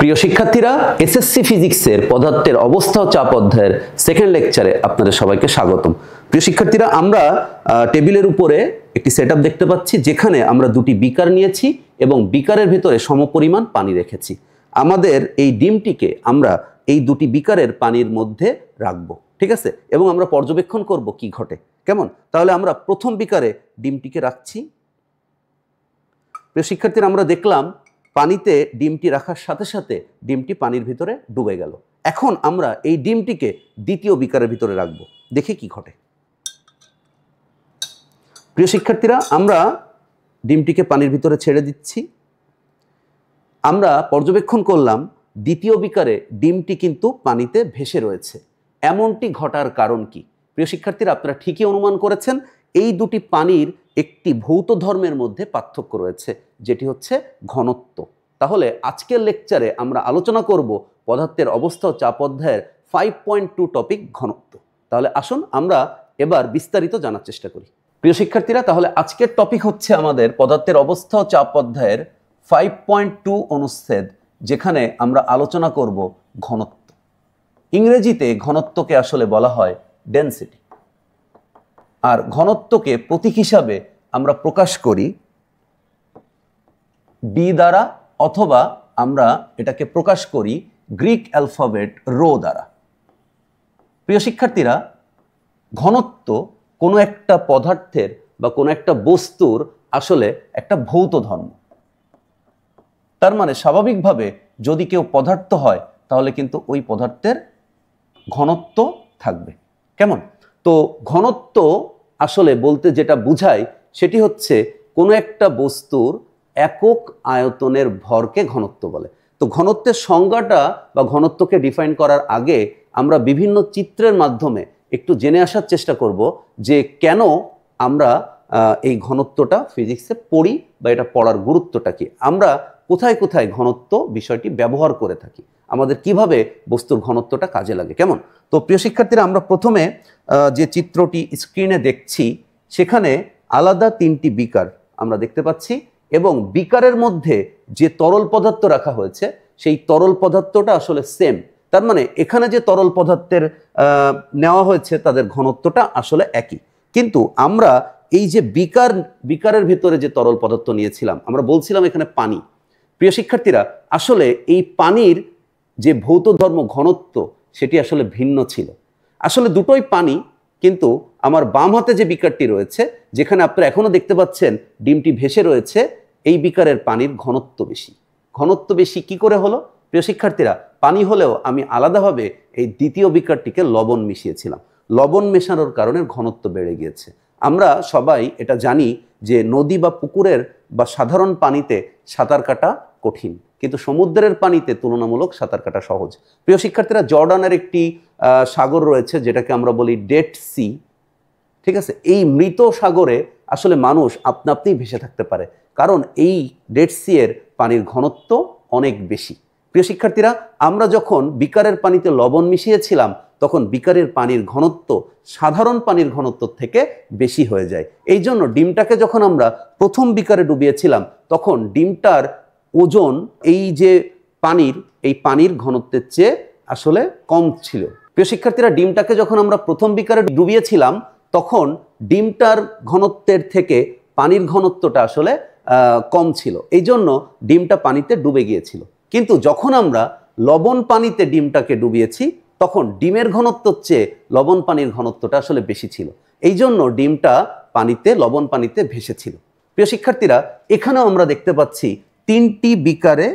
প্রিয় শিক্ষার্থীরা, এসএসসি ফিজিক্সের পদার্থের অবস্থা ও চাপ অধ্যায়ের সেকেন্ড লেকচারে আপনাদের সবাইকে স্বাগতম। প্রিয় শিক্ষার্থীরা, আমরা টেবিলের উপরে একটি সেটআপ দেখতে পাচ্ছি, যেখানে আমরা দুটি বিকার নিয়েছি এবং বিকারের ভিতরে সমপরিমাণ পানি রেখেছি। আমাদের এই ডিমটিকে আমরা এই দুটি বিকারের পানির মধ্যে রাখবো, ঠিক আছে? এবং আমরা পর্যবেক্ষণ করব কি ঘটে। কেমন? তাহলে আমরা প্রথম বিকারে ডিমটিকে রাখছি। প্রিয় শিক্ষার্থীরা, আমরা দেখলাম পানিতে ডিমটি রাখার সাথে সাথে ডিমটি পানির ভিতরে ডুবে গেল। এখন আমরা এই ডিমটিকে দ্বিতীয় বিকারের ভিতরে রাখব, দেখি কি ঘটে। প্রিয় শিক্ষার্থীরা, আমরা ডিমটিকে পানির ভিতরে ছেড়ে দিচ্ছি। আমরা পর্যবেক্ষণ করলাম দ্বিতীয় বিকারে ডিমটি কিন্তু পানিতে ভেসে রয়েছে। এমনটি ঘটার কারণ কি? প্রিয় শিক্ষার্থীরা, আপনারা ঠিকই অনুমান করেছেন, এই দুটি পানির একটি ভৌত ধর্মের মধ্যে পার্থক্য রয়েছে, যেটি হচ্ছে ঘনত্ব। তাহলে আজকের লেকচারে আমরা আলোচনা করব পদার্থের অবস্থা ও চাপ অধ্যায়ের 5.2 টপিক ঘনত্ব। তাহলে আসুন আমরা এবার বিস্তারিত জানার চেষ্টা করি। প্রিয় শিক্ষার্থীরা, তাহলে আজকের টপিক হচ্ছে আমাদের পদার্থের অবস্থা ও চাপ অধ্যায়ের 5.2 অনুচ্ছেদ, যেখানে আমরা আলোচনা করব ঘনত্ব। ইংরেজিতে ঘনত্বকে আসলে বলা হয় ডেনসিটি, আর ঘনত্বকে প্রতীক হিসাবে আমরা প্রকাশ করি ডি দ্বারা, অথবা আমরা এটাকে প্রকাশ করি গ্রিক অ্যালফাবেট রো দ্বারা। প্রিয় শিক্ষার্থীরা, ঘনত্ব কোনো একটা পদার্থের বা কোনো একটা বস্তুর আসলে একটা ভৌত ধর্ম। তার মানে স্বাভাবিকভাবে যদি কেউ পদার্থ হয়, তাহলে কিন্তু ওই পদার্থের ঘনত্ব থাকবে। কেমন? তো ঘনত্ব আসলে বলতে যেটা বোঝায় সেটি হচ্ছে কোনো একটা বস্তুর একক আয়তনের ভরকে ঘনত্ব বলে। তো ঘনত্বের সংজ্ঞাটা বা ঘনত্বকে ডিফাইন করার আগে আমরা বিভিন্ন চিত্রের মাধ্যমে একটু জেনে আসার চেষ্টা করব যে কেন আমরা এই ঘনত্বটা ফিজিক্সে পড়ি বা এটা পড়ার গুরুত্বটা কি, আমরা কোথায় কোথায় ঘনত্ব বিষয়টি ব্যবহার করে থাকি, আমাদের কিভাবে বস্তুর ঘনত্বটা কাজে লাগে। কেমন? তো প্রিয় শিক্ষার্থীরা, আমরা প্রথমে যে চিত্রটি স্ক্রিনে দেখছি, সেখানে আলাদা তিনটি বিকার আমরা দেখতে পাচ্ছি, এবং বিকারের মধ্যে যে তরল পদার্থ রাখা হয়েছে সেই তরল পদার্থটা আসলে সেম। তার মানে এখানে যে তরল পদার্থের নেওয়া হয়েছে তাদের ঘনত্বটা আসলে একই। কিন্তু আমরা এই যে বিকারের ভিতরে যে তরল পদার্থ নিয়েছিলাম, আমরা বলছিলাম এখানে পানি। প্রিয় শিক্ষার্থীরা, আসলে এই পানির যে ভৌত ধর্ম ঘনত্ব সেটি আসলে ভিন্ন ছিল। আসলে দুটোই পানি, কিন্তু আমার বাম হাতে যে বিকারটি রয়েছে, যেখানে আপনারা এখনো দেখতে পাচ্ছেন ডিমটি ভেসে রয়েছে, এই বিকারের পানির ঘনত্ব বেশি। ঘনত্ব বেশি কি করে হলো? প্রিয় শিক্ষার্থীরা, পানি হলেও আমি আলাদাভাবে এই দ্বিতীয় বিকারটিকে লবণ মিশিয়েছিলাম। লবণ মেশানোর কারণে ঘনত্ব বেড়ে গিয়েছে। আমরা সবাই এটা জানি যে নদী বা পুকুরের বা সাধারণ পানিতে সাঁতার কাটা কঠিন, কিন্তু সমুদ্রের পানিতে তুলনামূলক সাঁতার কাটা সহজ। প্রিয় শিক্ষার্থীরা, জর্ডানের একটি সাগর রয়েছে যেটাকে আমরা বলি ডেড সি, ঠিক আছে? এই মৃত সাগরে আসলে মানুষ আপনা আপনিই ভেসে থাকতে পারে, কারণ এই ডেড সি এর পানির ঘনত্ব অনেক বেশি। প্রিয় শিক্ষার্থীরা, আমরা যখন বিকারের পানিতে লবণ মিশিয়েছিলাম, তখন বিকারের পানির ঘনত্ব সাধারণ পানির ঘনত্ব থেকে বেশি হয়ে যায়। এই জন্য ডিমটাকে যখন আমরা প্রথম বিকারে ডুবিয়েছিলাম, তখন ডিমটার ওজন এই পানির ঘনত্বের চেয়ে আসলে কম ছিল। প্রিয় শিক্ষার্থীরা, ডিমটাকে যখন আমরা প্রথম বিকারে ডুবিয়েছিলাম, তখন ডিমটার ঘনত্বের থেকে পানির ঘনত্বটা আসলে কম ছিল, এই জন্য ডিমটা পানিতে ডুবে গিয়েছিল। কিন্তু যখন আমরা লবণ পানিতে ডিমটাকে ডুবিয়েছি, তখন ডিমের ঘনত্বর চেয়ে লবণ পানির ঘনত্বটা আসলে বেশি ছিল, এই জন্য ডিমটা লবণ পানিতে ভেসেছিল। প্রিয় শিক্ষার্থীরা, এখানেও আমরা দেখতে পাচ্ছি তিনটি বিকারে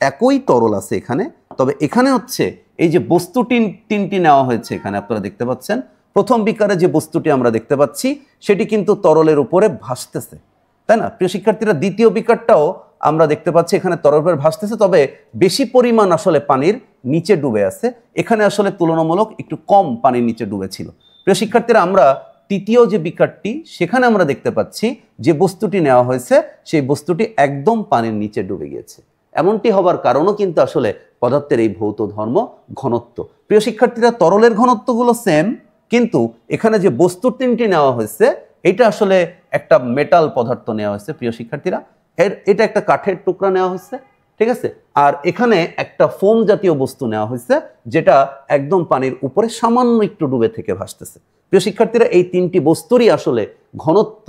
একই তরল আছে এখানে, তবে এখানে হচ্ছে এই যে বস্তুটি তিনটি নেওয়া হয়েছে, এখানে আপনারা দেখতে পাচ্ছেন প্রথম বিকারে যে বস্তুটি আমরা দেখতে পাচ্ছি সেটি কিন্তু তরলের উপরে ভাসতেছে, তাই না? প্রিয় শিক্ষার্থীরা, দ্বিতীয় বিকারটাও আমরা দেখতে পাচ্ছি এখানে তরলের ভাসতেছে, তবে বেশি পরিমাণ আসলে পানির নিচে ডুবে আছে। এখানে আসলে তুলনামূলক একটু কম পানির নিচে ডুবেছিল। প্রিয় শিক্ষার্থীরা, আমরা তৃতীয় যে বিকারটি, সেখানে আমরা দেখতে পাচ্ছি যে বস্তুটি নেওয়া হয়েছে সেই বস্তুটি একদম পানির নিচে ডুবে গিয়েছে। এমনটি হবার কারণও কিন্তু আসলে পদার্থের এই ভৌত ধর্ম ঘনত্ব। প্রিয় শিক্ষার্থীরা, তরলের ঘনত্বগুলো সেম, কিন্তু এখানে যে বস্তু তিনটি নেওয়া হয়েছে এটা আসলে একটা মেটাল পদার্থ নেওয়া হয়েছে। প্রিয় শিক্ষার্থীরা, এটা একটা কাঠের টুকরা নেওয়া হয়েছে, ঠিক ঠিক আছে। আর এখানে একটা ফোম জাতীয় বস্তু নেওয়া হয়েছে যেটা একদম পানির উপরে সামান্য একটু ডুবে থেকে ভাসতেছে। প্রিয় শিক্ষার্থীরা, এই তিনটি বস্তুরই আসলে ঘনত্ব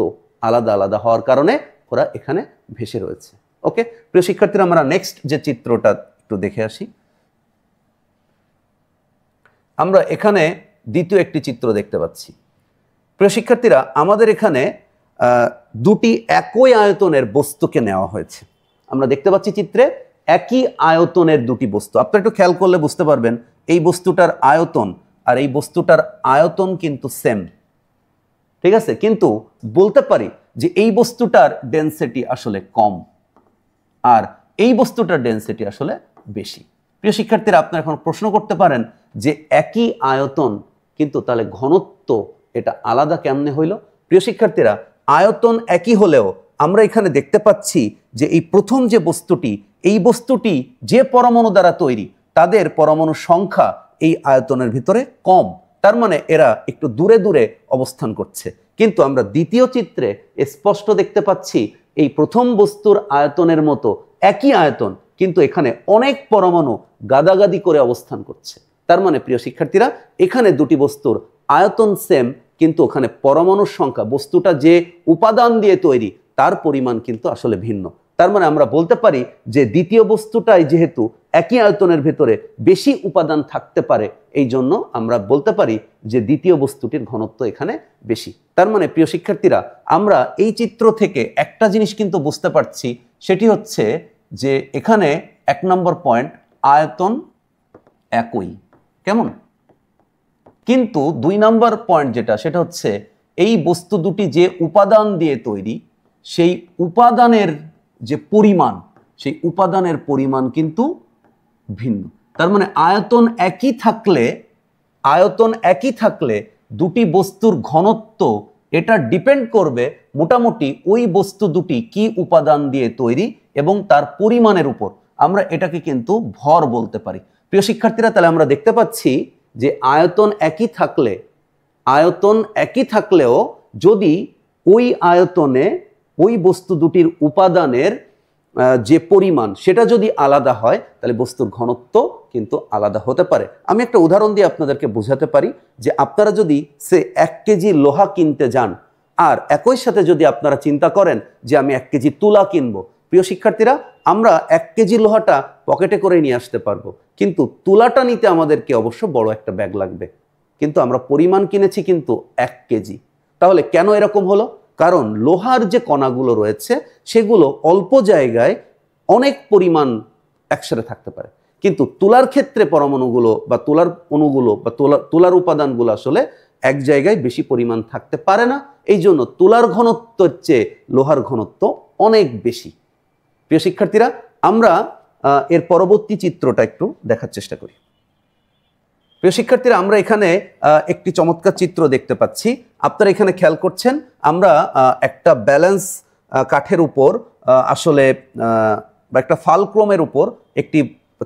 আলাদা আলাদা হওয়ার কারণে ওরা এখানে ভেসে রয়েছে। ওকে প্রিয় শিক্ষার্থীরা, আমরা নেক্সট যে চিত্রটা একটু দেখে আসি। আমরা এখানে দ্বিতীয় একটি চিত্র দেখতে পাচ্ছি। প্রিয় শিক্ষার্থীরা, আমাদের এখানে দুটি একই আয়তনের বস্তুকে নেওয়া হয়েছে। আমরা দেখতে পাচ্ছি চিত্রে একই আয়তনের দুটি বস্তু। আপনারা একটু খেয়াল করলে বুঝতে পারবেন এই বস্তুটার আয়তন আর এই বস্তুটার আয়তন কিন্তু সেম, ঠিক আছে, কিন্তু বলতে পারি যে এই বস্তুটার ডেনসিটি আসলে কম আর এই বস্তুটার ডেনসিটি আসলে বেশি। প্রিয় শিক্ষার্থীরা, আপনারা এখন প্রশ্ন করতে পারেন যে একই আয়তন কিন্তু তাহলে ঘনত্ব এটা আলাদা কেমনে হইল? প্রিয় শিক্ষার্থীরা, আয়তন একই হলেও আমরা এখানে দেখতে পাচ্ছি যে এই প্রথম যে বস্তুটি, এই বস্তুটি যে পরমাণু দ্বারা তৈরি তাদের পরমাণুর সংখ্যা এই আয়তনের ভিতরে কম, তার মানে এরা একটু দূরে দূরে অবস্থান করছে। কিন্তু আমরা দ্বিতীয় চিত্রে স্পষ্ট দেখতে পাচ্ছি এই প্রথম বস্তুর আয়তনের মতো একই আয়তন, কিন্তু এখানে অনেক পরমাণু গাদাগাদি করে অবস্থান করছে। তার মানে প্রিয় শিক্ষার্থীরা, এখানে দুটি বস্তুর আয়তন সেম, কিন্তু ওখানে পরমাণুর সংখ্যা, বস্তুটা যে উপাদান দিয়ে তৈরি তার পরিমাণ কিন্তু আসলে ভিন্ন। তার মানে আমরা বলতে পারি যে দ্বিতীয় বস্তুটাই যেহেতু একই আয়তনের ভেতরে বেশি উপাদান থাকতে পারে, এই জন্য আমরা বলতে পারি যে দ্বিতীয় বস্তুটির ঘনত্ব এখানে বেশি। তার মানে প্রিয় শিক্ষার্থীরা, আমরা এই চিত্র থেকে একটা জিনিস কিন্তু বুঝতে পারছি, সেটি হচ্ছে যে এখানে 1 নম্বর পয়েন্ট আয়তন একই, কেমন, কিন্তু 2 নম্বর পয়েন্ট যেটা, সেটা হচ্ছে এই বস্তু দুটি যে উপাদান দিয়ে তৈরি সেই উপাদানের যে পরিমাণ, সেই উপাদানের পরিমাণ কিন্তু ভিন্ন। তার মানে আয়তন একই থাকলে দুটি বস্তুর ঘনত্ব এটা ডিপেন্ড করবে মোটামুটি ওই বস্তু দুটি কি উপাদান দিয়ে তৈরি এবং তার পরিমাণের উপর। আমরা এটাকে কিন্তু ভর বলতে পারি। প্রিয় শিক্ষার্থীরা, তাহলে আমরা দেখতে পাচ্ছি যে আয়তন একই থাকলেও যদি ওই আয়তনে ওই বস্তু দুটির উপাদানের যে পরিমাণ সেটা যদি আলাদা হয় তাহলে বস্তুর ঘনত্ব কিন্তু আলাদা হতে পারে। আমি একটা উদাহরণ দিয়ে আপনাদেরকে বোঝাতে পারি যে আপনারা যদি 1 কেজি লোহা কিনতে যান আর একই সাথে যদি আপনারা চিন্তা করেন যে আমি 1 কেজি তুলা কিনবো, প্রিয় শিক্ষার্থীরা, আমরা 1 কেজি লোহাটা পকেটে করে নিয়ে আসতে পারবো, কিন্তু তুলাটা নিতে আমাদেরকে অবশ্য বড় একটা ব্যাগ লাগবে, কিন্তু আমরা পরিমাণ কিনেছি কিন্তু 1 কেজি। তাহলে কেন এরকম হলো? কারণ লোহার যে কণাগুলো রয়েছে সেগুলো অল্প জায়গায় অনেক পরিমাণ একসাথে থাকতে পারে, কিন্তু তুলার ক্ষেত্রে পরমাণুগুলো বা তুলার অণুগুলো বা তুলার উপাদানগুলো আসলে এক জায়গায় বেশি পরিমাণ থাকতে পারে না। এই জন্য তুলার ঘনত্বের চেয়ে লোহার ঘনত্ব অনেক বেশি। প্রিয় শিক্ষার্থীরা, আমরা এর পরবর্তী চিত্রটা একটু দেখার চেষ্টা করি। প্রিয় শিক্ষার্থীরা, আমরা এখানে একটি চমৎকার চিত্র দেখতে পাচ্ছি। আপনারা এখানে খেয়াল করছেন, আমরা একটা ব্যালেন্স কাঠের উপর আসলে বা একটা ফালক্রমের উপর একটি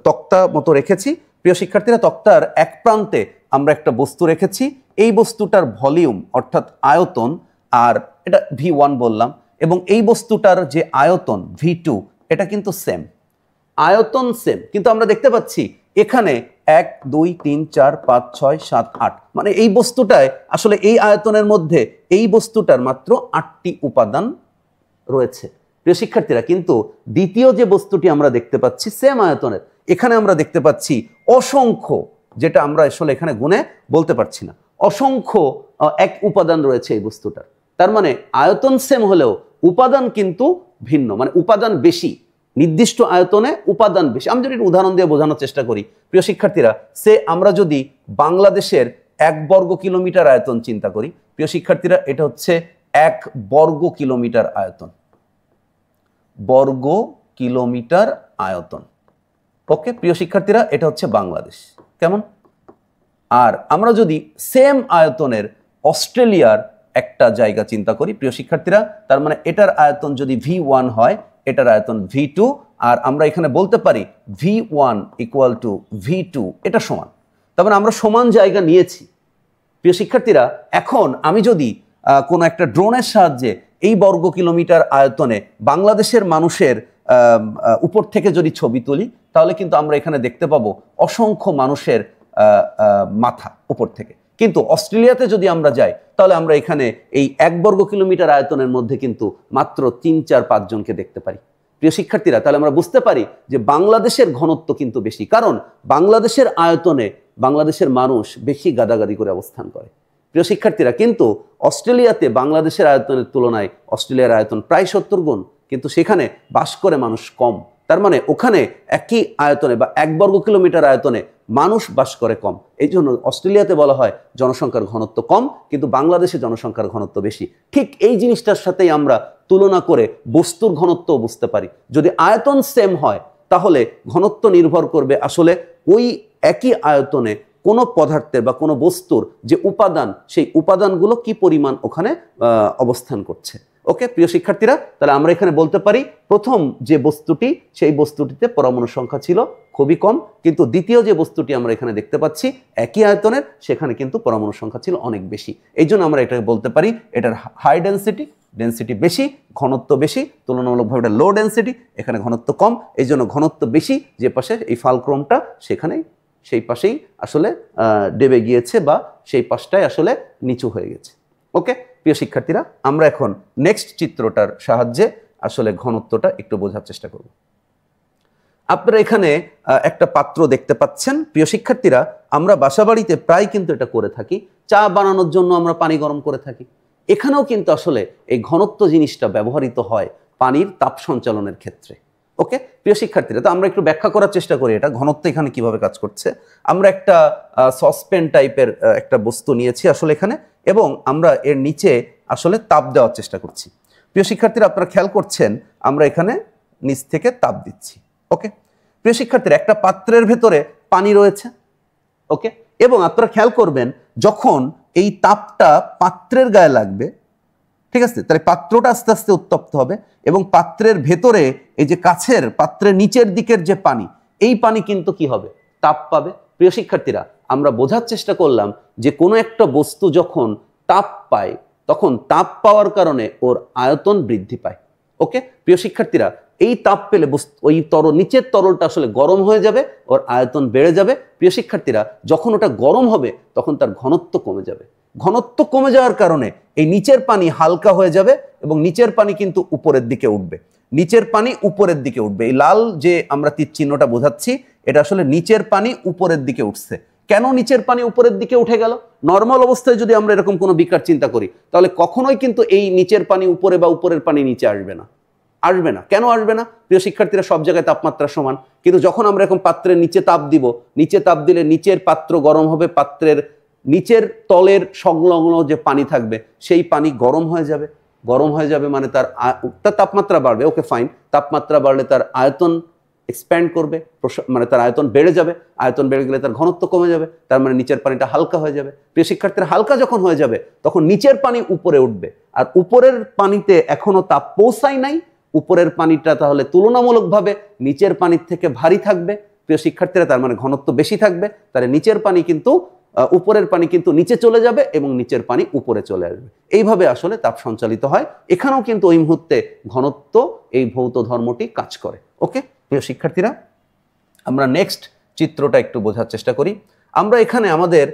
তক্তা মতো রেখেছি। প্রিয় শিক্ষার্থীরা, তক্তার এক প্রান্তে আমরা একটা বস্তু রেখেছি। এই বস্তুটার ভলিউম অর্থাৎ আয়তন, আর এটা V1 বললাম, এবং এই বস্তুটার যে আয়তন V2, এটা কিন্তু সেম, আয়তন সেম, কিন্তু আমরা দেখতে পাচ্ছি এখানে 1 2 3 4 5 6 7 8, মানে এই বস্তুটায় আসলে এই আয়তনের মধ্যে এই বস্তুটার মাত্র 8টি উপাদান রয়েছে। প্রিয় শিক্ষার্থীরা, কিন্তু দ্বিতীয় যে বস্তুটি আমরা দেখতে পাচ্ছি সেম আয়তনের, এখানে আমরা দেখতে পাচ্ছি অসংখ্য, যেটা আমরা আসলে এখানে গুণে বলতে পারছি না, অসংখ্য এক উপাদান রয়েছে এই বস্তুটার। তার মানে আয়তন সেম হলেও উপাদান কিন্তু ভিন্ন, মানে উপাদান বেশি, নির্দিষ্ট আয়তনে উপাদান বেশি। আমি যদি উদাহরণ দিয়ে বোঝানোর চেষ্টা করি, প্রিয় শিক্ষার্থীরা, আমরা যদি বাংলাদেশের 1 বর্গ কিলোমিটার আয়তন চিন্তা করি, প্রিয় শিক্ষার্থীরা, এটা হচ্ছে 1 বর্গ কিলোমিটার আয়তন, বর্গ কিলোমিটার আয়তন। ওকে প্রিয় শিক্ষার্থীরা, এটা হচ্ছে বাংলাদেশ, কেমন? আর আমরা যদি সেম আয়তনের অস্ট্রেলিয়ার একটা জায়গা চিন্তা করি, প্রিয় শিক্ষার্থীরা, তার মানে এটার আয়তন যদি V1 হয়, এটার আয়তন V2, আর আমরা এখানে বলতে পারি V1 = V2, এটা সমান। তার মানে আমরা সমান জায়গা নিয়েছি। প্রিয় শিক্ষার্থীরা, এখন আমি যদি কোনো একটা ড্রোনের সাহায্যে এই বর্গ কিলোমিটার আয়তনে বাংলাদেশের মানুষের উপর থেকে যদি ছবি তুলি তাহলে কিন্তু আমরা এখানে দেখতে পাবো অসংখ্য মানুষের মাথা উপর থেকে। কিন্তু অস্ট্রেলিয়াতে যদি আমরা যাই তাহলে আমরা এখানে এই 1 বর্গ কিলোমিটার আয়তনের মধ্যে কিন্তু মাত্র 3, 4, 5 জনকে দেখতে পারি। প্রিয় শিক্ষার্থীরা, তাহলে আমরা বুঝতে পারি যে বাংলাদেশের ঘনত্ব কিন্তু বেশি, কারণ বাংলাদেশের আয়তনে বাংলাদেশের মানুষ বেশি গাদাগাদি করে অবস্থান করে। প্রিয় শিক্ষার্থীরা, কিন্তু অস্ট্রেলিয়াতে বাংলাদেশের আয়তনের তুলনায় অস্ট্রেলিয়ার আয়তন প্রায় 70 গুণ, কিন্তু সেখানে বাস করে মানুষ কম। তার মানে ওখানে একই আয়তনে বা 1 বর্গ কিলোমিটার আয়তনে মানুষ বাস করে কম। এই জন্য অস্ট্রেলিয়াতে বলা হয় জনসংখ্যার ঘনত্ব কম, কিন্তু বাংলাদেশে জনসংখ্যার ঘনত্ব বেশি। ঠিক এই জিনিসটার সাথেই আমরা তুলনা করে বস্তুর ঘনত্ব বুঝতে পারি। যদি আয়তন সেম হয় তাহলে ঘনত্ব নির্ভর করবে আসলে ওই একই আয়তনে কোনো পদার্থের বা কোনো বস্তুর যে উপাদান, সেই উপাদানগুলো কি পরিমাণ ওখানে অবস্থান করছে। ওকে প্রিয় শিক্ষার্থীরা, তাহলে আমরা এখানে বলতে পারি প্রথম যে বস্তুটি, সেই বস্তুটিতে পরমাণু সংখ্যা ছিল খুবই কম, কিন্তু দ্বিতীয় যে বস্তুটি আমরা এখানে দেখতে পাচ্ছি একই আয়তনের, সেখানে কিন্তু পরমাণু সংখ্যা ছিল অনেক বেশি। এই জন্য আমরা এটাকে বলতে পারি এটার হাই ডেন্সিটি বেশি, ঘনত্ব বেশি, তুলনামূলকভাবে এটা লো ডেন্সিটি, এখানে ঘনত্ব কম। এই জন্য ঘনত্ব বেশি যে পাশে এই ফালক্রমটা, সেখানেই সেই পাশেই আসলে ডেবে গিয়েছে বা সেই পাশটাই আসলে নিচু হয়ে গেছে। ওকে প্রিয় শিক্ষার্থীরা, আমরা এখন নেক্সট চিত্রটার সাহায্যে আসলে ঘনত্বটা একটু বোঝার চেষ্টা করব। আপনারা এখানে একটা পাত্র দেখতে পাচ্ছেন। প্রিয় শিক্ষার্থীরা, আমরা বাসাবাড়িতে প্রায় কিন্তু এটা করে থাকি, চা বানানোর জন্য আমরা পানি গরম করে থাকি। এখানেও কিন্তু আসলে এই ঘনত্ব জিনিসটা ব্যবহৃত হয় পানির তাপ সঞ্চালনের ক্ষেত্রে। ওকে প্রিয় শিক্ষার্থীরা, তো আমরা একটু ব্যাখ্যা করার চেষ্টা করি এটা ঘনত্ব এখানে কিভাবে কাজ করছে। আমরা একটা সসপেন টাইপের একটা বস্তু নিয়েছি আসলে এখানে, এবং আমরা এর নিচে আসলে তাপ দেওয়ার চেষ্টা করছি। প্রিয় শিক্ষার্থীরা, আপনারা খেয়াল করছেন আমরা এখানে নিচ থেকে তাপ দিচ্ছি। ওকে প্রিয় শিক্ষার্থীরা, একটা পাত্রের ভেতরে পানি রয়েছে। ওকে, এবং আপনারা খেয়াল করবেন যখন এই তাপটা পাত্রের গায়ে লাগবে, ঠিক আছে, তাহলে পাত্রটা আস্তে আস্তে উত্তপ্ত হবে এবং পাত্রের ভেতরে এই যে কাছের পাত্রের নিচের দিকের যে পানি, এই পানি কিন্তু কি হবে, তাপ পাবে। প্রিয় শিক্ষার্থীরা, আমরা বোঝার চেষ্টা করলাম যে কোনো একটা বস্তু যখন তাপ পায় তখন তাপ পাওয়ার কারণে ওর আয়তন বৃদ্ধি পায়। ওকে প্রিয় শিক্ষার্থীরা, এই তাপ পেলে ওই নিচের তরলটা আসলে গরম হয়ে যাবে, ওর আয়তন বেড়ে যাবে। প্রিয় শিক্ষার্থীরা, যখন ওটা গরম হবে তখন তার ঘনত্ব কমে যাবে। ঘনত্ব কমে যাওয়ার কারণে এই নিচের পানি হালকা হয়ে যাবে এবং নিচের পানি কিন্তু উপরের দিকে উঠবে। নিচের পানি উপরের দিকে উঠবে। এই লাল যে আমরা তীর চিহ্নটা বোঝাচ্ছি, এটা আসলে নিচের পানি উপরের দিকে উঠছে। কেন নিচের পানি উপরের দিকে উঠে গেল? নর্মাল অবস্থায় যদি আমরা এরকম কোনো বিকার চিন্তা করি তাহলে কখনোই কিন্তু এই নিচের পানি উপরে বা উপরের পানি নিচে আসবে না। কেন আসবে না? প্রিয় শিক্ষার্থীরা, সব জায়গায় তাপমাত্রা সমান, কিন্তু যখন আমরা এরকম পাত্রের নিচে তাপ দিব, নিচে তাপ দিলে নিচের পাত্র গরম হবে, পাত্রের নিচের তলের সংলগ্ন যে পানি থাকবে সেই পানি গরম হয়ে যাবে। গরম হয়ে যাবে মানে তার তাপমাত্রা বাড়বে। ওকে ফাইন, তাপমাত্রা বাড়লে তার আয়তন এক্সপ্যান্ড করবে, মানে তার আয়তন বেড়ে যাবে। আয়তন বেড়ে গেলে তার ঘনত্ব কমে যাবে, তার মানে নিচের পানিটা হালকা হয়ে যাবে। প্রিয় শিক্ষার্থীরা, হালকা যখন হয়ে যাবে তখন নিচের পানি উপরে উঠবে, আর উপরের পানিতে এখনো তাপ পৌঁছায় নাই, উপরের পানিটা তাহলে তুলনামূলকভাবে নিচের পানির থেকে ভারী থাকবে। প্রিয় শিক্ষার্থীরা, তার মানে ঘনত্ব বেশি থাকবে, তাহলে নিচের পানি কিন্তু উপরের পানি কিন্তু নিচে চলে যাবে এবং নিচের পানি উপরে চলে আসবে। এইভাবে আসলে তাপ সঞ্চালিত হয়। এখানেও কিন্তু ওই মুহূর্তে ঘনত্ব, এই ভৌত ধর্মটি কাজ করে। ওকে প্রিয় শিক্ষার্থীরা, আমরা নেক্সট চিত্রটা একটু বোঝার চেষ্টা করি। আমরা এখানে আমাদের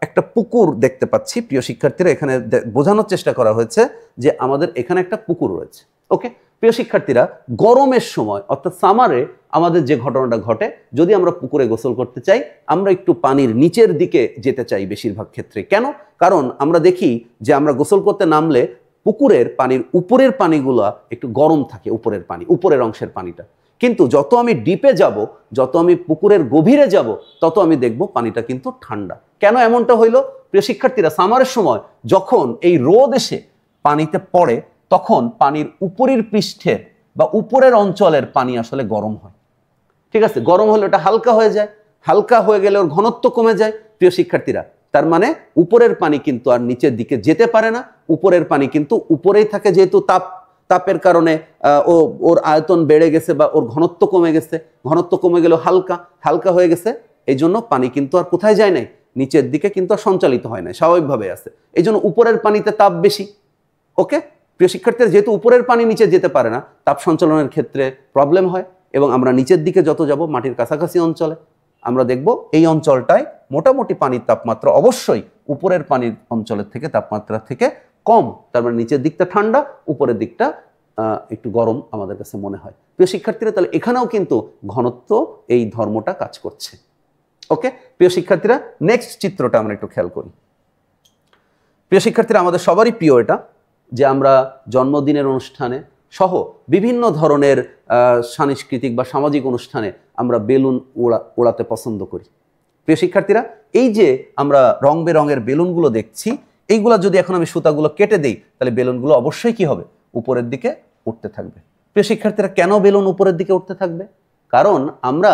একটা পুকুর দেখতে পাচ্ছি। প্রিয় শিক্ষার্থীরা, এখানে বোঝানোর চেষ্টা করা হয়েছে যে আমাদের এখানে একটা পুকুর রয়েছে। ওকে প্রিয় শিক্ষার্থীরা, গরমের সময় অর্থাৎ সামারে আমাদের যে ঘটনাটা ঘটে, যদি আমরা পুকুরে গোসল করতে চাই আমরা একটু পানির নিচের দিকে যেতে চাই বেশিরভাগ ক্ষেত্রে। কেন? কারণ আমরা দেখি যে আমরা গোসল করতে নামলে পুকুরের পানির উপরের পানিগুলো একটু গরম থাকে, উপরের পানি, উপরের অংশের পানিটা। কিন্তু যত আমি ডিপে যাব, যত আমি পুকুরের গভীরে যাব, তত আমি দেখব পানিটা কিন্তু ঠান্ডা। কেন এমনটা হইল? প্রিয় শিক্ষার্থীরা, সামারের সময় যখন এই রোদ এসে পানিতে পড়ে তখন পানির উপরের পৃষ্ঠের বা উপরের অঞ্চলের পানি আসলে গরম হয়। ঠিক আছে, গরম হলে ওটা হালকা হয়ে যায়, হালকা হয়ে গেলে ওর ঘনত্ব কমে যায়। প্রিয় শিক্ষার্থীরা, তার মানে উপরের পানি কিন্তু আর নিচের দিকে যেতে পারে না, উপরের পানি কিন্তু উপরেই থাকে, যেহেতু তাপের কারণে ওর আয়তন বেড়ে গেছে বা ওর ঘনত্ব কমে গেছে। ঘনত্ব কমে গেলেও হালকা হয়ে গেছে, এই জন্য পানি কিন্তু আর কোথায় যায় নাই, নিচের দিকে কিন্তু আর সঞ্চালিত হয় না, স্বাভাবিকভাবে আছে। এই জন্য উপরের পানিতে তাপ বেশি। ওকে প্রিয় শিক্ষার্থীরা, যেহেতু উপরের পানি নিচে যেতে পারে না, তাপ সঞ্চালনের ক্ষেত্রে প্রবলেম হয় এবং আমরা নিচের দিকে যত যাব মাটির কাছাকাছি অঞ্চলে আমরা দেখব এই অঞ্চলটায় মোটামুটি পানির তাপমাত্রা অবশ্যই উপরের পানির অঞ্চলের থেকে তাপমাত্রা থেকে কম। তার মানে নিচের দিকটা ঠান্ডা, উপরের দিকটা একটু গরম আমাদের কাছে মনে হয়। প্রিয় শিক্ষার্থীরা, তাহলে এখানেও কিন্তু ঘনত্ব এই ধর্মটা কাজ করছে। ওকে প্রিয় শিক্ষার্থীরা, নেক্সট চিত্রটা আমরা একটু খেয়াল করি। প্রিয় শিক্ষার্থীরা, আমাদের সবারই প্রিয় এটা যে আমরা জন্মদিনের অনুষ্ঠানে সহ বিভিন্ন ধরনের সাংস্কৃতিক বা সামাজিক অনুষ্ঠানে আমরা বেলুন ওড়াতে পছন্দ করি। প্রিয় শিক্ষার্থীরা, এই যে আমরা রং বেরঙের বেলুনগুলো দেখছি, এইগুলা যদি এখন আমি সুতাগুলো কেটে দেই তাহলে বেলুনগুলো অবশ্যই কি হবে, উপরের দিকে উঠতে থাকবে। প্রিয় শিক্ষার্থীরা, কেন বেলুন উপরের দিকে উঠতে থাকবে? কারণ আমরা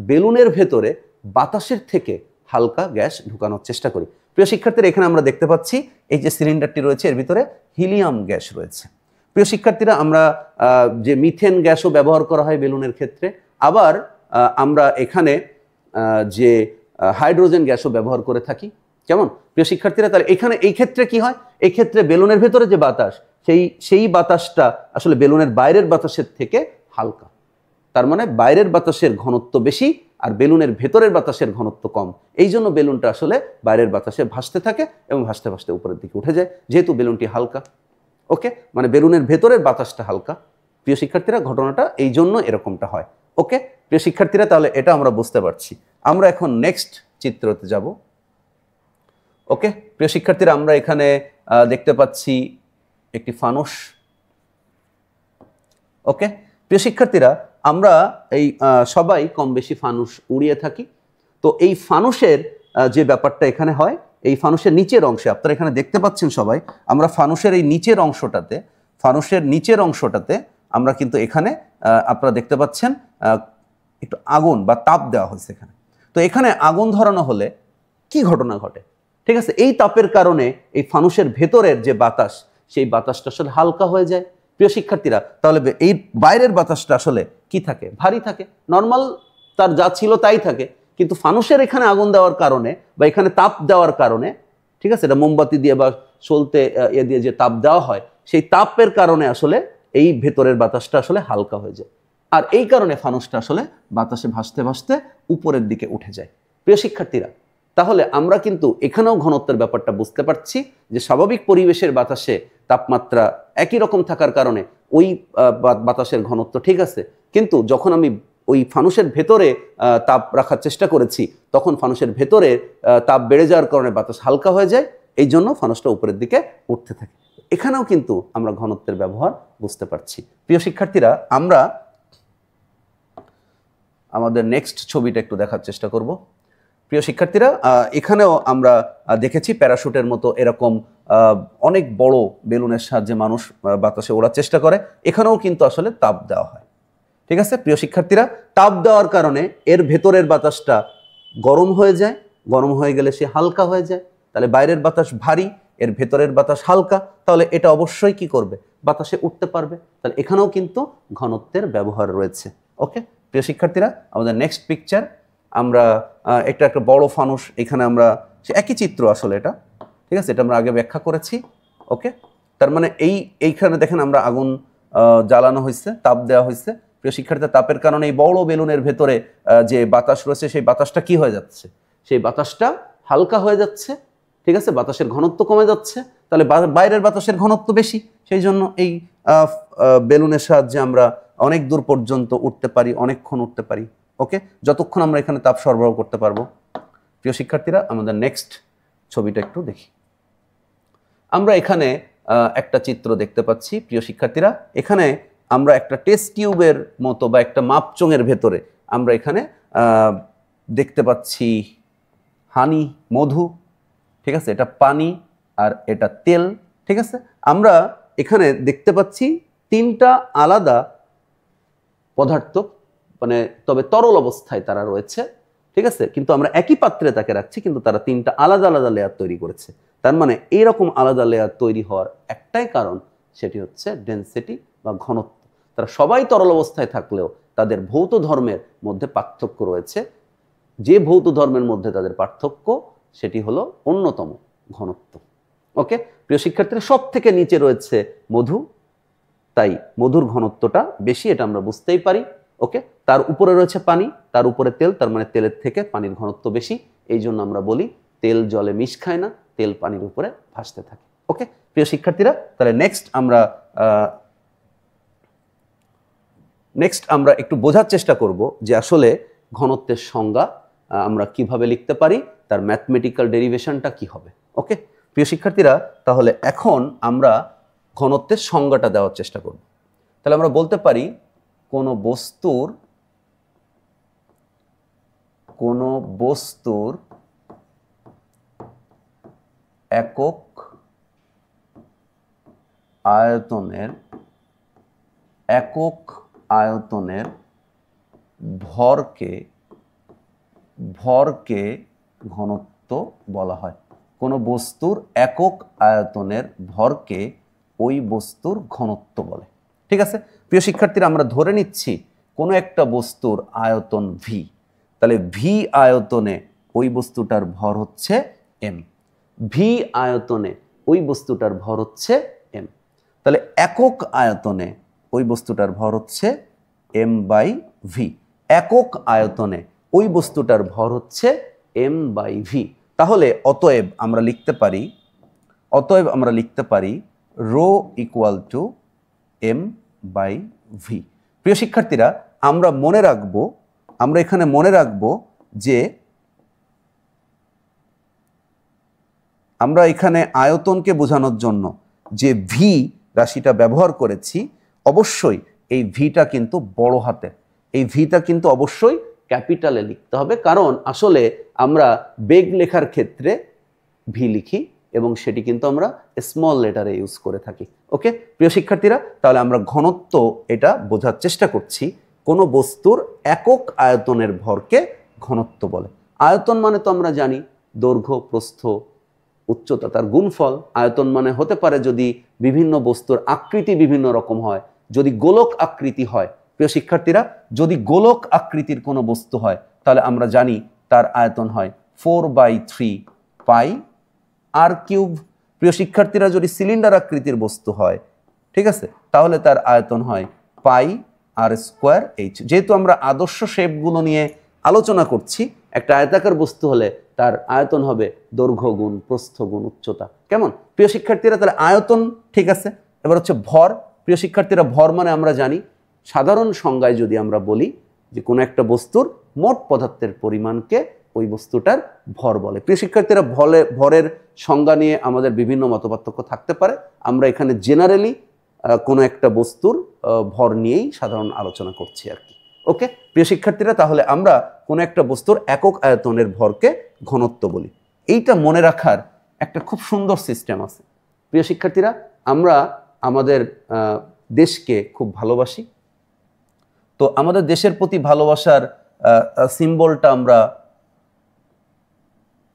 বেলুনের ভেতরে বাতাসের থেকে হালকা গ্যাস ঢুকানোর চেষ্টা করি। প্রিয় শিক্ষার্থীরা, এখানে আমরা দেখতে পাচ্ছি এই যে সিলিন্ডারটি রয়েছে এর ভিতরে হিলিয়াম গ্যাস রয়েছে। প্রিয় শিক্ষার্থীরা, আমরা যে মিথেন গ্যাসও ব্যবহার করা হয় বেলুনের ক্ষেত্রে, আবার আমরা এখানে যে হাইড্রোজেন গ্যাসও ব্যবহার করে থাকি। কেমন প্রিয় শিক্ষার্থীরা? তাহলে এখানে এই ক্ষেত্রে কি হয়, এই ক্ষেত্রে বেলুনের ভেতরে যে বাতাস সেই বাতাসটা আসলে বেলুনের বাইরের বাতাসের থেকে হালকা। তার মানে বাইরের বাতাসের ঘনত্ব বেশি আর বেলুনের ভেতরের বাতাসের ঘনত্ব কম। এই জন্য বেলুনটা আসলে বাইরের বাতাসে ভাসতে থাকে এবং ভাসতে ভাসতে উপরের দিকে উঠে যায়, যেহেতু বেলুনটি হালকা। ওকে, মানে বেলুনের ভেতরের বাতাসটা হালকা। প্রিয় শিক্ষার্থীরা, ঘটনাটা এই জন্য এরকমটা হয়। ওকে প্রিয় শিক্ষার্থীরা, তাহলে এটা আমরা বুঝতে পারছি। আমরা এখন নেক্সট চিত্রতে যাব। ওকে প্রিয় শিক্ষার্থীরা, আমরা এখানে দেখতে পাচ্ছি একটি ফানুস। ওকে প্রিয় শিক্ষার্থীরা, আমরা এই সবাই কম বেশি ফানুস উড়িয়ে থাকি। তো এই ফানুসের যে ব্যাপারটা এখানে হয়, এই ফানুসের নিচের অংশে আপনারা এখানে দেখতে পাচ্ছেন সবাই, আমরা ফানুসের এই নিচের অংশটাতে আমরা কিন্তু এখানে আপনারা দেখতে পাচ্ছেন একটু আগুন বা তাপ দেওয়া হয়েছে এখানে। তো এখানে আগুন ধরানো হলে কি ঘটনা ঘটে? ঠিক আছে, এই তাপের কারণে এই ফানুসের ভেতরের যে বাতাস, সেই বাতাসটা আসলে হালকা হয়ে যায়। প্রিয় শিক্ষার্থীরা, তাহলে এই বাইরের বাতাসটা আসলে কি থাকে? ভারী থাকে, নর্মাল তার যা ছিল তাই থাকে। কিন্তু ফানুসের এখানে আগুন দেওয়ার কারণে বা এখানে তাপ দেওয়ার কারণে, ঠিক আছে, এটা মোমবাতি দিয়ে বা সলতে দিয়ে যে তাপ দেওয়া হয়, সেই তাপের কারণে আসলে এই ভেতরের বাতাসটা আসলে হালকা হয়ে যায়। আর এই কারণে ফানুসটা আসলে বাতাসে ভাসতে ভাসতে উপরের দিকে উঠে যায়। প্রিয় শিক্ষার্থীরা, তাহলে আমরা কিন্তু এখানেও ঘনত্বের ব্যাপারটা বুঝতে পারছি যে স্বাভাবিক পরিবেশের বাতাসে তাপমাত্রা একই রকম থাকার কারণে ওই বাতাসের ঘনত্ব ঠিক আছে, কিন্তু যখন আমি ওই ফানুসের ভেতরে তাপ রাখার চেষ্টা করেছি তখন ফানুসের ভেতরে তাপ বেড়ে যাওয়ার কারণে বাতাস হালকা হয়ে যায়, এই জন্য ফানুসটা উপরের দিকে উঠতে থাকে। এখানেও কিন্তু আমরা ঘনত্বের ব্যবহার বুঝতে পারছি। প্রিয় শিক্ষার্থীরা, আমরা আমাদের নেক্সট ছবিটা একটু দেখার চেষ্টা করব। প্রিয় শিক্ষার্থীরা, এখানেও আমরা দেখেছি প্যারাশুটের মতো এরকম অনেক বড় বেলুনের সাহায্যে মানুষ বাতাসে ওড়ার চেষ্টা করে। এখানেও কিন্তু আসলে তাপ দেওয়া হয়। ঠিক আছে প্রিয় শিক্ষার্থীরা, তাপ দেওয়ার কারণে এর ভেতরের বাতাসটা গরম হয়ে যায়, গরম হয়ে গেলে সে হালকা হয়ে যায়। তাহলে বাইরের বাতাস ভারী, এর ভেতরের বাতাস হালকা, তাহলে এটা অবশ্যই কি করবে? বাতাসে উঠতে পারবে। তাহলে এখানেও কিন্তু ঘনত্বের ব্যবহার রয়েছে। ওকে প্রিয় শিক্ষার্থীরা, আমাদের নেক্সট পিকচার, আমরা একটা বড় ফানুস, এখানে আমরা একই চিত্র আসলে এটা, ঠিক আছে, এটা আমরা আগে ব্যাখ্যা করেছি। ওকে, তার মানে এইখানে দেখেন আমরা আগুন জ্বালানো হয়েছে, তাপ দেওয়া হয়েছে। প্রিয় শিক্ষার্থীরা, তাপের কারণে এই বড় বেলুনের ভেতরে যে বাতাস রয়েছে সেই বাতাসটা কি হয়ে যাচ্ছে? সেই বাতাসটা হালকা হয়ে যাচ্ছে। ঠিক আছে, বাতাসের ঘনত্ব কমে যাচ্ছে, তাহলে বাইরের বাতাসের ঘনত্ব বেশি, সেই জন্য এই বেলুনের সাহায্যে আমরা অনেক দূর পর্যন্ত উঠতে পারি, অনেকক্ষণ উঠতে পারি। ওকে, যতক্ষণ আমরা এখানে তাপ সরবরাহ করতে পারবো। প্রিয় শিক্ষার্থীরা, আমাদের নেক্সট ছবিটা একটু দেখি। আমরা এখানে একটা চিত্র দেখতে পাচ্ছি। প্রিয় শিক্ষার্থীরা, এখানে আমরা একটা টেস্ট টিউবের মতো বা একটা মাপচোঙের ভেতরে আমরা এখানে দেখতে পাচ্ছি হানি, মধু। ঠিক আছে, এটা পানি আর এটা তেল। ঠিক আছে, আমরা এখানে দেখতে পাচ্ছি তিনটা আলাদা পদার্থ, মানে তবে তরল অবস্থায় তারা রয়েছে। ঠিক আছে, কিন্তু আমরা একই পাত্রে তাকে রাখছি, কিন্তু তারা তিনটা আলাদা আলাদা লেয়ার তৈরি করেছে। তার মানে এইরকম আলাদা লেয়ার তৈরি হওয়ার একটাই কারণ, সেটি হচ্ছে ডেনসিটি বা ঘনত্ব। তারা সবাই তরল অবস্থায় থাকলেও তাদের ভৌত ধর্মের মধ্যে পার্থক্য রয়েছে। যে ভৌত ধর্মের মধ্যে তাদের পার্থক্য, সেটি হলো অন্যতম ঘনত্ব। ওকে, প্রিয় শিক্ষার্থীরা, সব থেকে নিচে রয়েছে মধু, তাই মধুর ঘনত্বটা বেশি, এটা আমরা বুঝতেই পারি। ওকে, তার উপরে রয়েছে পানি, তার উপরে তেল, তার মানে তেলের থেকে পানির ঘনত্ব বেশি। এই জন্য আমরা বলি তেল জলে মিশ খায় না, তেল পানির উপরে ভাসতে থাকে। ওকে প্রিয় শিক্ষার্থীরা, তাহলে নেক্সট আমরা একটু বোঝার চেষ্টা করব যে আসলে ঘনত্বের সংজ্ঞা আমরা কিভাবে লিখতে পারি, তার ম্যাথমেটিক্যাল ডেরিভেশনটা কি হবে। ওকে প্রিয় শিক্ষার্থীরা, তাহলে এখন আমরা ঘনত্বের সংজ্ঞাটা দেওয়ার চেষ্টা করব। তাহলে আমরা বলতে পারি কোনো বস্তুর একক আয়তনের ভরকে ঘনত্ব বলা হয়। কোনো বস্তুর একক আয়তনের ভরকে ওই বস্তুর ঘনত্ব বলে। ঠিক আছে প্রিয় শিক্ষার্থীরা, আমরা ধরে নিচ্ছি কোনো একটা বস্তুর আয়তন ভি, তাহলে ভি আয়তনে ওই বস্তুটার ভর হচ্ছে এম। ভি আয়তনে ওই বস্তুটার ভর হচ্ছে এম, তাহলে একক আয়তনে ওই বস্তুটার ভর হচ্ছে এম বাই ভি। একক আয়তনে ওই বস্তুটার ভর হচ্ছে এম বাই ভি। তাহলে অতএব আমরা লিখতে পারি rho equal to M by V. প্রিয় শিক্ষার্থীরা, আমরা এখানে মনে রাখবো যে আমরা এখানে আয়তনকে বোঝানোর জন্য যে ভি রাশিটা ব্যবহার করেছি, অবশ্যই এই ভিটা কিন্তু বড় হাতের, এই ভিটা কিন্তু অবশ্যই ক্যাপিটালে লিখতে হবে, কারণ আসলে আমরা বেগ লেখার ক্ষেত্রে ভি লিখি এবং সেটি কিন্তু আমরা স্মল লেটারে ইউজ করে থাকি। ওকে প্রিয় শিক্ষার্থীরা, তাহলে আমরা ঘনত্ব এটা বোঝার চেষ্টা করছি। কোনো বস্তুর একক আয়তনের ভরকে ঘনত্ব বলে। আয়তন মানে তো আমরা জানি দৈর্ঘ্য, প্রস্থ, উচ্চতা, তার গুণফল। আয়তন মানে হতে পারে যদি বিভিন্ন বস্তুর আকৃতি বিভিন্ন রকম হয়, যদি গোলক আকৃতি হয়। প্রিয় শিক্ষার্থীরা, যদি গোলক আকৃতির কোনো বস্তু হয় তাহলে আমরা জানি তার আয়তন হয় 4/3 পাই আর কিউব। প্রিয় শিক্ষার্থীরা, যদি সিলিন্ডার আকৃতির বস্তু হয়, ঠিক আছে, তাহলে তার আয়তন হয় পাই আর স্কোয়ার এইচ। যেহেতু আমরা আদর্শ শেপগুলো নিয়ে আলোচনা করছি, একটা আয়তাকার বস্তু হলে তার আয়তন হবে দৈর্ঘ্য গুণ প্রস্থ গুণ উচ্চতা। কেমন প্রিয় শিক্ষার্থীরা, তাহলে আয়তন ঠিক আছে। এবার হচ্ছে ভর। প্রিয় শিক্ষার্থীরা, ভর মানে আমরা জানি সাধারণ সংজ্ঞায় যদি আমরা বলি যে কোনো একটা বস্তুর মোট পদার্থের পরিমাণকে ওই বস্তুটার ভর বলে। প্রিয় শিক্ষার্থীরা, ভরের সংজ্ঞা নিয়ে আমাদের বিভিন্ন মতপার্থক্য থাকতে পারে। আমরা এখানে জেনারেলি কোনো একটা বস্তুর ভর নিয়েই সাধারণ আলোচনা করছি আর কি। ওকে প্রিয় শিক্ষার্থীরা, তাহলে আমরা কোনো একটা বস্তুর একক আয়তনের ভরকে ঘনত্ব বলি। এইটা মনে রাখার একটা খুব সুন্দর সিস্টেম আছে। প্রিয় শিক্ষার্থীরা, আমরা আমাদের দেশকে খুব ভালোবাসি, তো আমাদের দেশের প্রতি ভালোবাসার সিম্বলটা আমরা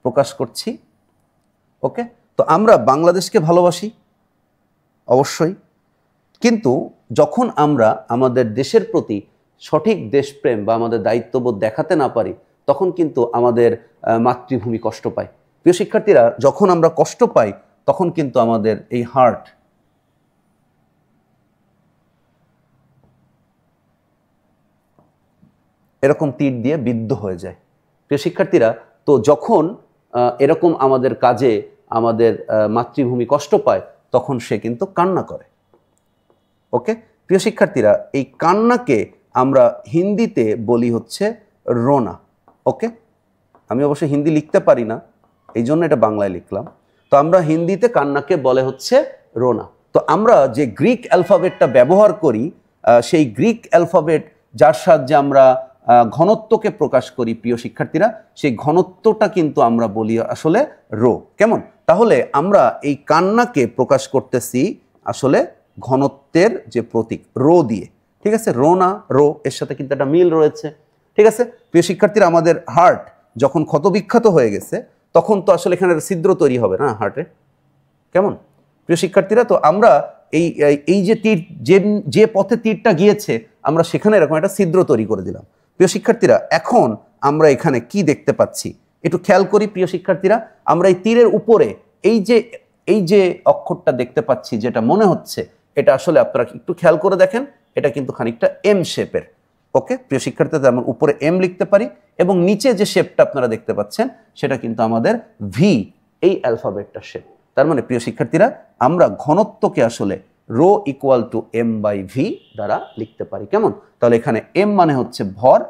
প্রকাশ করছি। ওকে, তো আমরা বাংলাদেশকে ভালোবাসি অবশ্যই, কিন্তু যখন আমরা আমাদের দেশের প্রতি সঠিক দেশপ্রেম বা আমাদের দায়িত্ববোধ দেখাতে না পারি, তখন কিন্তু আমাদের মাতৃভূমি কষ্ট পায়। প্রিয় শিক্ষার্থীরা, যখন আমরা কষ্ট পাই তখন কিন্তু আমাদের এই হার্ট এরকম তীর দিয়ে বিদ্ধ হয়ে যায়। প্রিয় শিক্ষার্থীরা, তো যখন এরকম আমাদের কাজে আমাদের মাতৃভূমি কষ্ট পায় তখন সে কিন্তু কান্না করে। ওকে প্রিয় শিক্ষার্থীরা, এই কান্নাকে আমরা হিন্দিতে বলি হচ্ছে রোনা। ওকে, আমি অবশ্য হিন্দি লিখতে পারি না, এই জন্য এটা বাংলায় লিখলাম। তো আমরা হিন্দিতে কান্নাকে বলে হচ্ছে রোনা। তো আমরা যে গ্রিক অ্যালফাবেটটা ব্যবহার করি, সেই গ্রিক অ্যালফাবেট যার সাহায্যে আমরা ঘনত্বকে প্রকাশ করি, প্রিয় শিক্ষার্থীরা, সেই ঘনত্বটা কিন্তু আমরা বলি আসলে রো। কেমন, তাহলে আমরা এই কান্নাকে প্রকাশ করতেছি আসলে ঘনত্বের যে প্রতীক রো দিয়ে। ঠিক আছে, রো না রো, এর সাথে কিন্তু একটা মিল রয়েছে। ঠিক আছে প্রিয় শিক্ষার্থীরা, আমাদের হার্ট যখন ক্ষতবিক্ষত হয়ে গেছে তখন তো আসলে এখানে ছিদ্র তৈরি হবে না হার্টে। কেমন প্রিয় শিক্ষার্থীরা, তো আমরা এই যে তীর যে পথে তীরটা গিয়েছে আমরা সেখানে এরকম একটা ছিদ্র তৈরি করে দিলাম। প্রিয় শিক্ষার্থীরা, এখন আমরা এখানে কি দেখতে পাচ্ছি একটু খেয়াল করি। প্রিয় শিক্ষার্থীরা, আমরা এই তীরের উপরে এই যে এই যে অক্ষরটা দেখতে পাচ্ছি, যেটা মনে হচ্ছে, এটা আসলে আপনারা একটু খেয়াল করে দেখেন, এটা কিন্তু খানিকটা এম শেপের। ওকে প্রিয় শিক্ষার্থীরা, আমরা উপরে এম লিখতে পারি এবং নিচে যে শেপটা আপনারা দেখতে পাচ্ছেন সেটা কিন্তু আমাদের ভি, এই অ্যালফাবেটটার শেপ। তার মানে প্রিয় শিক্ষার্থীরা, আমরা ঘনত্বকে আসলে rho equal to M by V দ্বারা লিখতে পারি। কেমন? তাহলে এখানে এম মানে হচ্ছে ভর,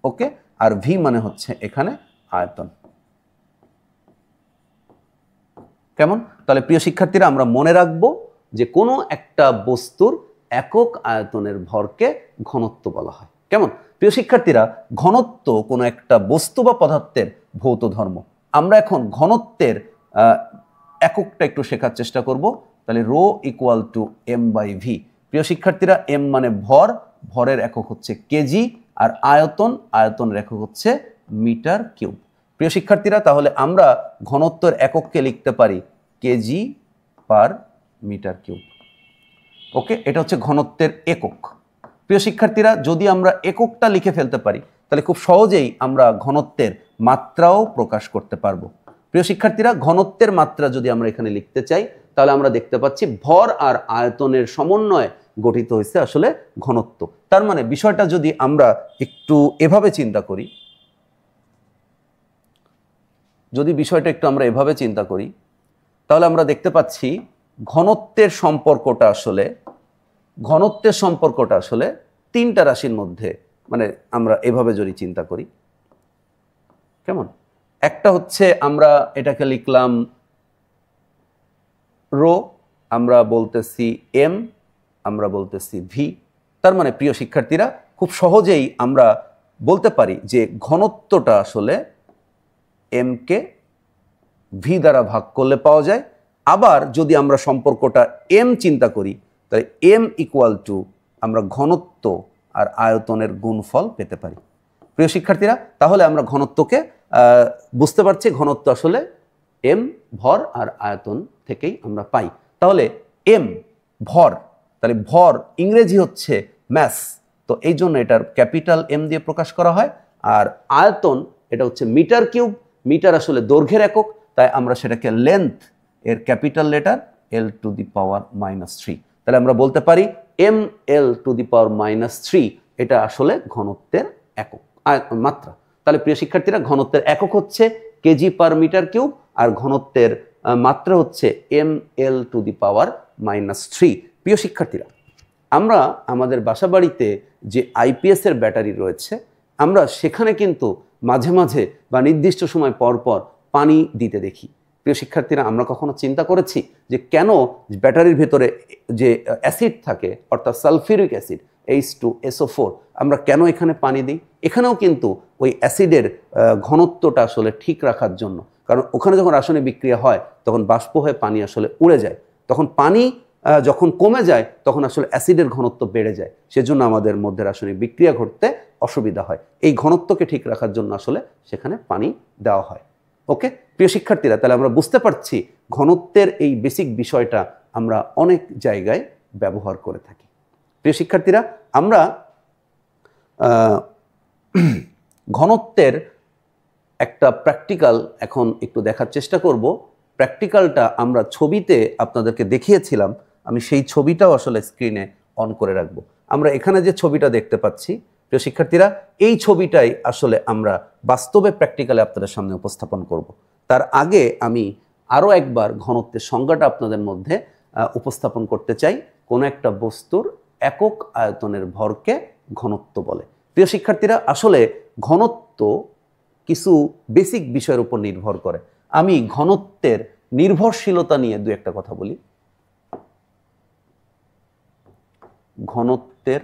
ওকে, আর ভি মানে হচ্ছে এখানে আয়তন। কেমন? তাহলে প্রিয় শিক্ষার্থীরা, আমরা মনে রাখবো যে কোনো একটা বস্তুর একক আয়তনের ভরকে ঘনত্ব বলা হয়। কেমন? প্রিয় শিক্ষার্থীরা, ঘনত্ব কোনো একটা বস্তু বা পদার্থের ভৌত ধর্ম। আমরা এখন ঘনত্বের এককটা একটু শেখার চেষ্টা করব। তাহলে rho equal to M by V. প্রিয় শিক্ষার্থীরা, এম মানে ভর, ভরের একক হচ্ছে কেজি, আর আয়তন, আয়তনের একক হচ্ছে মিটার কিউব। প্রিয় শিক্ষার্থীরা, তাহলে আমরা ঘনত্বের একককে লিখতে পারি কেজি পার মিটার কিউব। ওকে, এটা হচ্ছে ঘনত্বের একক। প্রিয় শিক্ষার্থীরা, যদি আমরা এককটা লিখে ফেলতে পারি তাহলে খুব সহজেই আমরা ঘনত্বের মাত্রাও প্রকাশ করতে পারবো। প্রিয় শিক্ষার্থীরা, ঘনত্বের মাত্রা যদি আমরা এখানে লিখতে চাই তাহলে আমরা দেখতে পাচ্ছি ভর আর আয়তনের সমন্বয়ে গঠিত হয়েছে আসলে ঘনত্ব। তার মানে বিষয়টা যদি আমরা একটু এভাবে চিন্তা করি, যদি বিষয়টা একটু আমরা এভাবে চিন্তা করি তাহলে আমরা দেখতে পাচ্ছি ঘনত্বের সম্পর্কটা আসলে তিনটা রাশির মধ্যে, মানে আমরা এভাবে যদি চিন্তা করি, কেমন? একটা হচ্ছে আমরা এটাকে লিখলাম রো, আমরা বলতেছি এম, আমরা বলতেছি ভি। তার মানে প্রিয় শিক্ষার্থীরা, খুব সহজেই আমরা বলতে পারি যে ঘনত্বটা আসলে এম কে ভি দ্বারা ভাগ করলে পাওয়া যায়। আবার যদি আমরা সম্পর্কটা এম চিন্তা করি তাহলে এম ইকুয়াল টু আমরা ঘনত্ব আর আয়তনের গুণফল পেতে পারি। প্রিয় শিক্ষার্থীরা, তাহলে আমরা ঘনত্বকে বুঝতে পারছি, ঘনত্ব আসলে এম ভর আর আয়তন থেকেই আমরা পাই। তাহলে এম ভর, তাহলে ভর ইংরেজি হচ্ছে ম্যাস, তো এই জন্য এটার ক্যাপিটাল এম দিয়ে প্রকাশ করা হয়। আর আয়তন, এটা হচ্ছে মিটার কিউব, মিটার আসলে দৈর্ঘ্যের একক, তাই আমরা সেটাকে লেন্থ এর capital letter L to the power -3। তাহলে আমরা বলতে পারি M L to the power -3 এটা আসলে ঘনত্বের একক মাত্রা। তাহলে প্রিয় শিক্ষার্থীরা, ঘনত্বের একক হচ্ছে কেজি পার মিটার কিউব, আর ঘনত্বের মাত্রা হচ্ছে M L to the power -3। প্রিয় শিক্ষার্থীরা, আমরা আমাদের বাসাবাড়িতে যে আইপিএস এর ব্যাটারি রয়েছে, আমরা সেখানে কিন্তু মাঝে মাঝে বা নির্দিষ্ট সময় পর পর পানি দিতে দেখি। প্রিয় শিক্ষার্থীরা, আমরা কখনো চিন্তা করেছি যে কেন ব্যাটারির ভেতরে যে অ্যাসিড থাকে, অর্থাৎ সালফিউরিক অ্যাসিড H2SO4, আমরা কেন এখানে পানি দিই? এখানেও কিন্তু ওই অ্যাসিডের ঘনত্বটা আসলে ঠিক রাখার জন্য, কারণ ওখানে যখন রাসায়নিক বিক্রিয়া হয় তখন বাষ্প হয়ে পানি আসলে উড়ে যায়, তখন পানি যখন কমে যায় তখন আসলে অ্যাসিডের ঘনত্ব বেড়ে যায়, সেজন্য আমাদের মধ্যে রাসায়নিক বিক্রিয়া ঘটতে অসুবিধা হয়। এই ঘনত্বকে ঠিক রাখার জন্য আসলে সেখানে পানি দেওয়া হয়। ওকে প্রিয় শিক্ষার্থীরা, তাহলে আমরা বুঝতে পারছি ঘনত্বের এই বেসিক বিষয়টা আমরা অনেক জায়গায় ব্যবহার করে থাকি। প্রিয় শিক্ষার্থীরা, আমরা ঘনত্বের একটা প্র্যাকটিক্যাল এখন একটু দেখার চেষ্টা করব। প্র্যাকটিক্যালটা আমরা ছবিতে আপনাদেরকে দেখিয়েছিলাম, আমি সেই ছবিটাও আসলে স্ক্রিনে অন করে রাখব। আমরা এখানে যে ছবিটা দেখতে পাচ্ছি প্রিয় শিক্ষার্থীরা, এই ছবিটাই আসলে আমরা বাস্তবে প্র্যাকটিক্যালে আপনাদের সামনে উপস্থাপন করব। তার আগে আমি আরও একবার ঘনত্বের সংজ্ঞাটা আপনাদের মধ্যে উপস্থাপন করতে চাই। কোনো একটা বস্তুর একক আয়তনের ভরকে ঘনত্ব বলে। প্রিয় শিক্ষার্থীরা, আসলে ঘনত্ব কিছু বেসিক বিষয়ের উপর নির্ভর করে। আমি ঘনত্বের নির্ভরশীলতা নিয়ে দু একটা কথা বলি। ঘনত্বের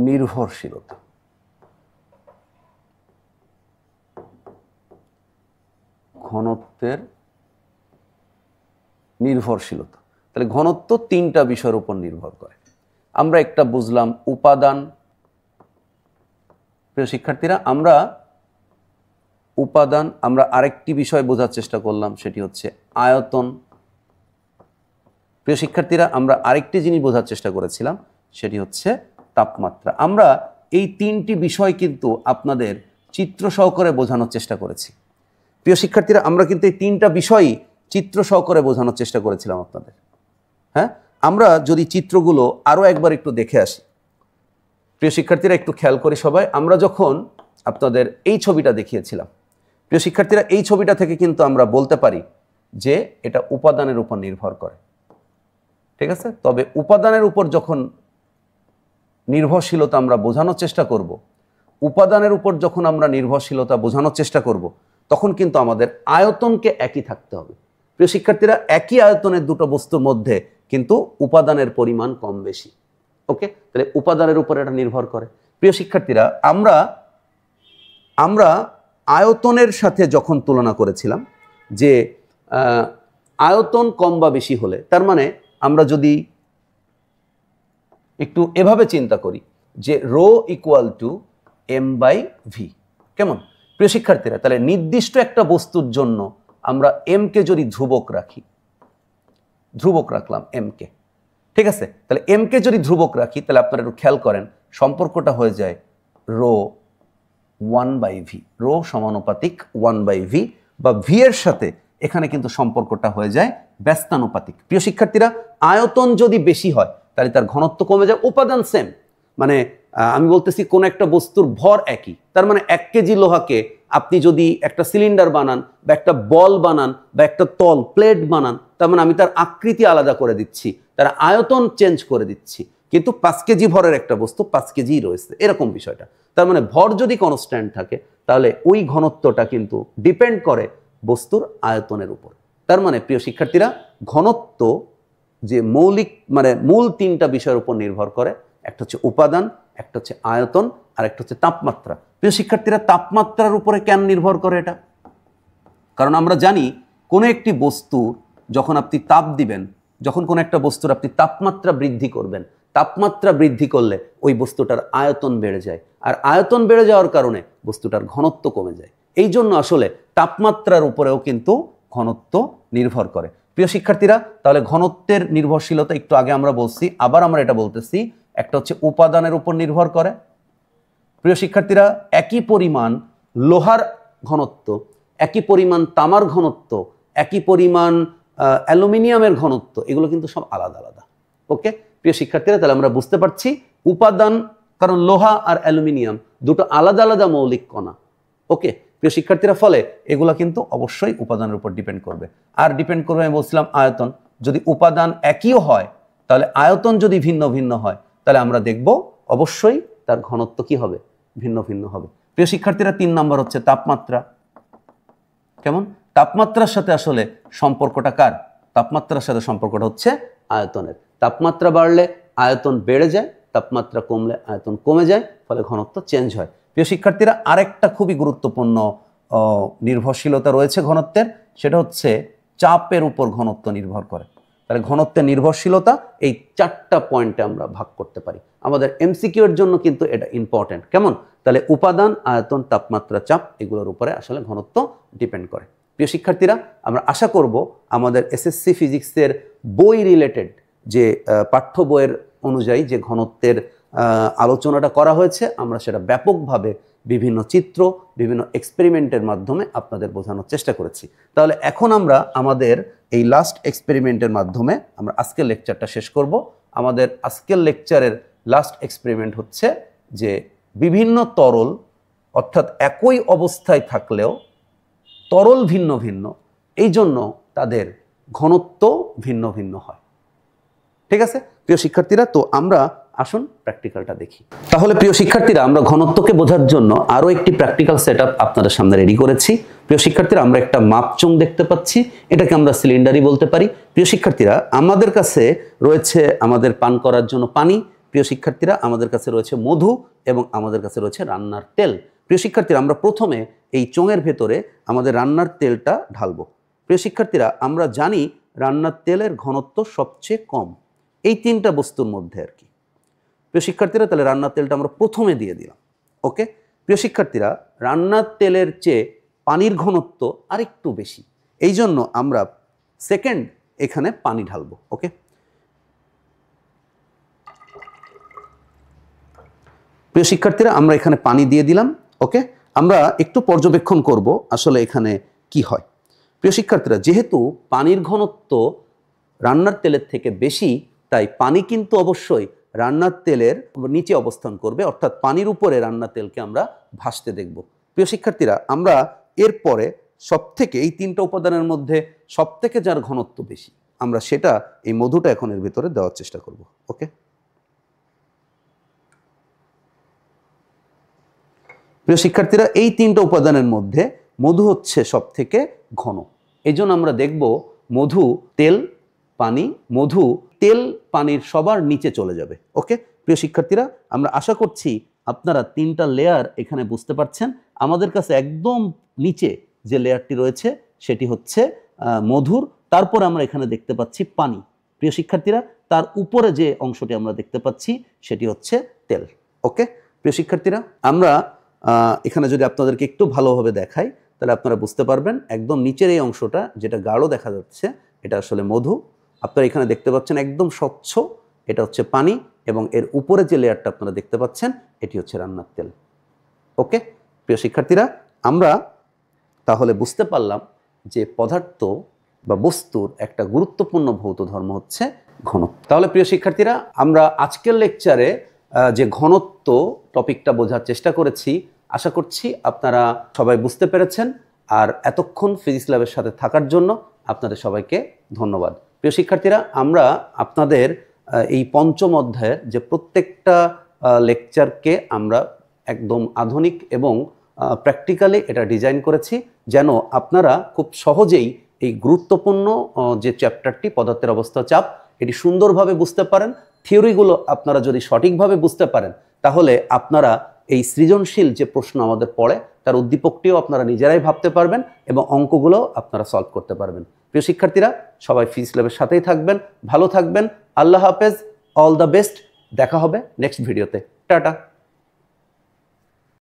নির্ভরশীলতা, ঘনত্বের নির্ভরশীলতা, তাহলে ঘনত্ব তিনটা বিষয়ের উপর নির্ভর করে। আমরা একটা বুঝলাম উপাদান। প্রিয় শিক্ষার্থীরা, আমরা উপাদান, আমরা আরেকটি বিষয় বোঝার চেষ্টা করলাম, সেটি হচ্ছে আয়তন। প্রিয় শিক্ষার্থীরা, আমরা আরেকটি জিনিস বোঝার চেষ্টা করেছিলাম, সেটি হচ্ছে তাপমাত্রা। আমরা এই তিনটি বিষয় কিন্তু আপনাদের চিত্র সহকারে বোঝানোর চেষ্টা করেছি। প্রিয় শিক্ষার্থীরা, আমরা কিন্তু এই তিনটা বিষয়ই চিত্র সহকারে বোঝানোর চেষ্টা করেছিলাম আপনাদের। হ্যাঁ, আমরা যদি চিত্রগুলো আরও একবার একটু দেখে আসি, প্রিয় শিক্ষার্থীরা একটু খেয়াল করি সবাই। আমরা যখন আপনাদের এই ছবিটা দেখিয়েছিলাম, প্রিয় শিক্ষার্থীরা, এই ছবিটা থেকে কিন্তু আমরা বলতে পারি যে এটা উপাদানের উপর নির্ভর করে, ঠিক আছে? তবে উপাদানের উপর যখন নির্ভরশীলতা আমরা বোঝানোর চেষ্টা করব, উপাদানের উপর যখন আমরা নির্ভরশীলতা বোঝানোর চেষ্টা করব, তখন কিন্তু আমাদের আয়তনকে একই থাকতে হবে। প্রিয় শিক্ষার্থীরা, একই আয়তনের দুটো বস্তুর মধ্যে কিন্তু উপাদানের পরিমাণ কম বেশি। ওকে, তাহলে উপাদানের উপর এটা নির্ভর করে। প্রিয় শিক্ষার্থীরা, আমরা আয়তনের সাথে যখন তুলনা করেছিলাম যে আয়তন কম বা বেশি হলে, তার মানে আমরা যদি একটু এভাবে চিন্তা করি যে rho equal to M by V, কেমন? প্রিয় শিক্ষার্থীরা, তাহলে নির্দিষ্ট একটা বস্তুর জন্য আমরা এমকে যদি ধ্রুবক রাখি, ধ্রুবক রাখলাম এমকে, ঠিক আছে? তাহলে এমকে যদি ধ্রুবক রাখি, তাহলে আপনারা একটু খেয়াল করেন, সম্পর্কটা হয়ে যায় রো 1/v, রো সমানুপাতিক 1/v, বা ভি এর সাথে এখানে কিন্তু সম্পর্কটা হয়ে যায় ব্যস্তানুপাতিক। প্রিয় শিক্ষার্থীরা, আয়তন যদি বেশি হয় তাহলে তার ঘনত্ব কমে যায়, উপাদান সেম। মানে আমি বলতেছি কোন একটা বস্তুর ভর একই, তার মানে 1 কেজি লোহাকে আপনি যদি একটা সিলিন্ডার বানান বা একটা বল বানান বা একটা তল প্লেট বানান, তার মানে আমি তার আকৃতি আলাদা করে দিচ্ছি, তার আয়তন চেঞ্জ করে দিচ্ছি, কিন্তু 5 কেজি ভরের একটা বস্তু 5 কেজিই রয়েছে, এরকম বিষয়টা। তার মানে ভর যদি কনস্ট্যান্ট থাকে তাহলে ওই ঘনত্বটা কিন্তু ডিপেন্ড করে বস্তুর আয়তনের উপর। তার মানে প্রিয় শিক্ষার্থীরা, ঘনত্ব যে মৌলিক মানে মূল তিনটা বিষয়ের উপর নির্ভর করে, একটা হচ্ছে উপাদান, একটা হচ্ছে আয়তন, আর একটা হচ্ছে তাপমাত্রা। প্রিয় শিক্ষার্থীরা, তাপমাত্রার উপরে কেন নির্ভর করে এটা? কারণ আমরা জানি কোনো একটি বস্তু যখন আপনি তাপ দিবেন, যখন কোনো একটা বস্তুর আপনি তাপমাত্রা বৃদ্ধি করবেন, তাপমাত্রা বৃদ্ধি করলে ওই বস্তুটার আয়তন বেড়ে যায়, আর আয়তন বেড়ে যাওয়ার কারণে বস্তুটার ঘনত্ব কমে যায়। এই জন্য আসলে তাপমাত্রার উপরেও কিন্তু ঘনত্ব নির্ভর করে। প্রিয় শিক্ষার্থীরা, তাহলে ঘনত্বের নির্ভরশীলতা একটু আগে আমরা বলছি, আবার আমরা এটা বলতেছি, একটা হচ্ছে উপাদানের উপর নির্ভর করে। প্রিয় শিক্ষার্থীরা, একই পরিমাণ লোহার ঘনত্ব, একই পরিমাণ তামার ঘনত্ব, একই পরিমাণ অ্যালুমিনিয়ামের ঘনত্ব, এগুলো কিন্তু সব আলাদা আলাদা। ওকে প্রিয় শিক্ষার্থীরা, তাহলে আমরা বুঝতে পারছি উপাদান, কারণ লোহা আর অ্যালুমিনিয়াম দুটো আলাদা আলাদা মৌলিক কণা। ওকে প্রিয় শিক্ষার্থীরা, ফলে এগুলো কিন্তু অবশ্যই উপাদানের উপর ডিপেন্ড করবে। আর ডিপেন্ড করবে, আমি বলছিলাম আয়তন। যদি উপাদান একইও হয়, তাহলে আয়তন যদি ভিন্ন ভিন্ন হয়, তাহলে আমরা দেখব অবশ্যই তার ঘনত্ব কি হবে, ভিন্ন ভিন্ন হবে। প্রিয় শিক্ষার্থীরা, 3 নম্বর হচ্ছে তাপমাত্রা। কেমন? তাপমাত্রার সাথে আসলে সম্পর্কটা কার? তাপমাত্রার সাথে সম্পর্কটা হচ্ছে আয়তনের। তাপমাত্রা বাড়লে আয়তন বেড়ে যায়, তাপমাত্রা কমলে আয়তন কমে যায়, ফলে ঘনত্ব চেঞ্জ হয়। প্রিয় শিক্ষার্থীরা, আরেকটা খুবই গুরুত্বপূর্ণ নির্ভরশীলতা রয়েছে ঘনত্বের, সেটা হচ্ছে চাপের উপর ঘনত্ব নির্ভর করে। তাহলে ঘনত্বের নির্ভরশীলতা এই 4টা পয়েন্টে আমরা ভাগ করতে পারি। আমাদের এমসিকিউ এর জন্য কিন্তু এটা ইম্পর্টেন্ট। কেমন? তাহলে উপাদান, আয়তন, তাপমাত্রা, চাপ, এগুলোর উপরে আসলে ঘনত্ব ডিপেন্ড করে। প্রিয় শিক্ষার্থীরা, আমরা আশা করব আমাদের এসএসসি ফিজিক্সের বই রিলেটেড যে পাঠ্য বইয়ের অনুযায়ী যে ঘনত্বের আলোচনাটা করা হয়েছে, আমরা সেটা ব্যাপকভাবে বিভিন্ন চিত্র, বিভিন্ন এক্সপেরিমেন্টের মাধ্যমে আপনাদের বোঝানোর চেষ্টা করেছি। তাহলে এখন আমরা আমাদের এই লাস্ট এক্সপেরিমেন্টের মাধ্যমে আমরা আজকের লেকচারটা শেষ করব। আমাদের আজকের লেকচারের লাস্ট এক্সপেরিমেন্ট হচ্ছে যে বিভিন্ন তরল, অর্থাৎ একই অবস্থায় থাকলেও তরল ভিন্ন ভিন্ন, এই জন্য তাদের ঘনত্ব ভিন্ন ভিন্ন হয়। ঠিক আছে প্রিয় শিক্ষার্থীরা, তো আমরা আসুন প্র্যাকটিক্যালটা দেখি। তাহলে প্রিয় শিক্ষার্থীরা, আমরা ঘনত্বকে বোঝার জন্য আরও একটি প্র্যাকটিক্যাল সেটআপ আপনাদের সামনে রেডি করেছি। প্রিয় শিক্ষার্থীরা, আমরা একটা মাপচুং দেখতে পাচ্ছি, এটাকে আমরা সিলিন্ডারই বলতে পারি। প্রিয় শিক্ষার্থীরা, আমাদের কাছে রয়েছে আমাদের পান করার জন্য পানি। প্রিয় শিক্ষার্থীরা, আমাদের কাছে রয়েছে মধু এবং আমাদের কাছে রয়েছে রান্নার তেল। প্রিয় শিক্ষার্থীরা, আমরা প্রথমে এই চোঙের ভেতরে আমাদের রান্নার তেলটা ঢালবো। প্রিয় শিক্ষার্থীরা, আমরা জানি রান্নার তেলের ঘনত্ব সবচেয়ে কম এই 3টা বস্তুর মধ্যে আর কি। প্রিয় শিক্ষার্থীরা, তাহলে রান্নার তেলটা আমরা প্রথমে দিয়ে দিলাম। ওকে প্রিয় শিক্ষার্থীরা, রান্নার তেলের চেয়ে পানির ঘনত্ব আরেকটু বেশি, এই জন্য আমরা সেকেন্ড এখানে পানি ঢালবো। ওকে প্রিয় শিক্ষার্থীরা, আমরা এখানে পানি দিয়ে দিলাম। ওকে, আমরা একটু পর্যবেক্ষণ করব আসলে এখানে কি হয়। প্রিয় শিক্ষার্থীরা, যেহেতু পানির ঘনত্ব রান্নার তেলের থেকে বেশি, তাই পানি কিন্তু অবশ্যই রান্নার তেলের নিচে অবস্থান করবে, অর্থাৎ পানির উপরে রান্নার তেলকে আমরা ভাসতে দেখব। প্রিয় শিক্ষার্থীরা, আমরা এরপরে সবথেকে এই তিনটা উপাদানের মধ্যে সবথেকে যার ঘনত্ব বেশি, আমরা সেটা এই মধুটা এখন এর ভিতরে দেওয়ার চেষ্টা করব। ওকে, প্রিয় শিক্ষার্থীরা, এই তিনটা উপাদানের মধ্যে মধু হচ্ছে সবথেকে ঘন। এই জন্য আমরা দেখব মধু, তেল, পানি, মধু, তেল, পানির সবার নিচে চলে যাবে। ওকে প্রিয় শিক্ষার্থীরা, আমরা আশা করছি আপনারা তিনটা লেয়ার এখানে বুঝতে পারছেন। আমাদের কাছে একদম নিচে যে লেয়ারটি রয়েছে সেটি হচ্ছে মধুর, তারপর আমরা এখানে দেখতে পাচ্ছি পানি। প্রিয় শিক্ষার্থীরা, তার উপরে যে অংশটি আমরা দেখতে পাচ্ছি সেটি হচ্ছে তেল। ওকে প্রিয় শিক্ষার্থীরা, আমরা এখানে যদি আপনাদেরকে একটু ভালোভাবে দেখাই তাহলে আপনারা বুঝতে পারবেন একদম নিচের এই অংশটা যেটা গাঢ় দেখা যাচ্ছে এটা আসলে মধু। আপনারা এখানে দেখতে পাচ্ছেন একদম স্বচ্ছ, এটা হচ্ছে পানি, এবং এর উপরে যে লেয়ারটা আপনারা দেখতে পাচ্ছেন এটি হচ্ছে রান্নার তেল। ওকে প্রিয় শিক্ষার্থীরা, আমরা তাহলে বুঝতে পারলাম যে পদার্থ বা বস্তুর একটা গুরুত্বপূর্ণ ভৌত ধর্ম হচ্ছে ঘনত্ব। তাহলে প্রিয় শিক্ষার্থীরা, আমরা আজকের লেকচারে যে ঘনত্ব টপিকটা বোঝার চেষ্টা করেছি, আশা করছি আপনারা সবাই বুঝতে পেরেছেন। আর এতক্ষণ ফিজিক্স ল্যাবের সাথে থাকার জন্য আপনাদের সবাইকে ধন্যবাদ। প্রিয় শিক্ষার্থীরা, আমরা আপনাদের এই পঞ্চম অধ্যায়ের যে প্রত্যেকটা লেকচারকে আমরা একদম আধুনিক এবং প্র্যাকটিক্যালি এটা ডিজাইন করেছি যেন আপনারা খুব সহজেই এই গুরুত্বপূর্ণ যে চ্যাপ্টারটি পদার্থের অবস্থা চাপ এটি সুন্দরভাবে বুঝতে পারেন। থিওরিগুলো আপনারা যদি সঠিকভাবে বুঝতে পারেন তাহলে আপনারা এই সৃজনশীল যে প্রশ্ন আমাদের পড়ে তার উদ্দীপকটিও আপনারা নিজেরাই ভাবতে পারবেন এবং অঙ্কগুলো আপনারা সলভ করতে পারবেন। প্রিয় শিক্ষার্থীরা, সবাই ফিজিক্স ল্যাবের সাথেই থাকবেন, ভালো থাকবেন। আল্লাহ হাফেজ, অল দ্য বেস্ট। দেখা হবে নেক্সট ভিডিওতে। টাটা।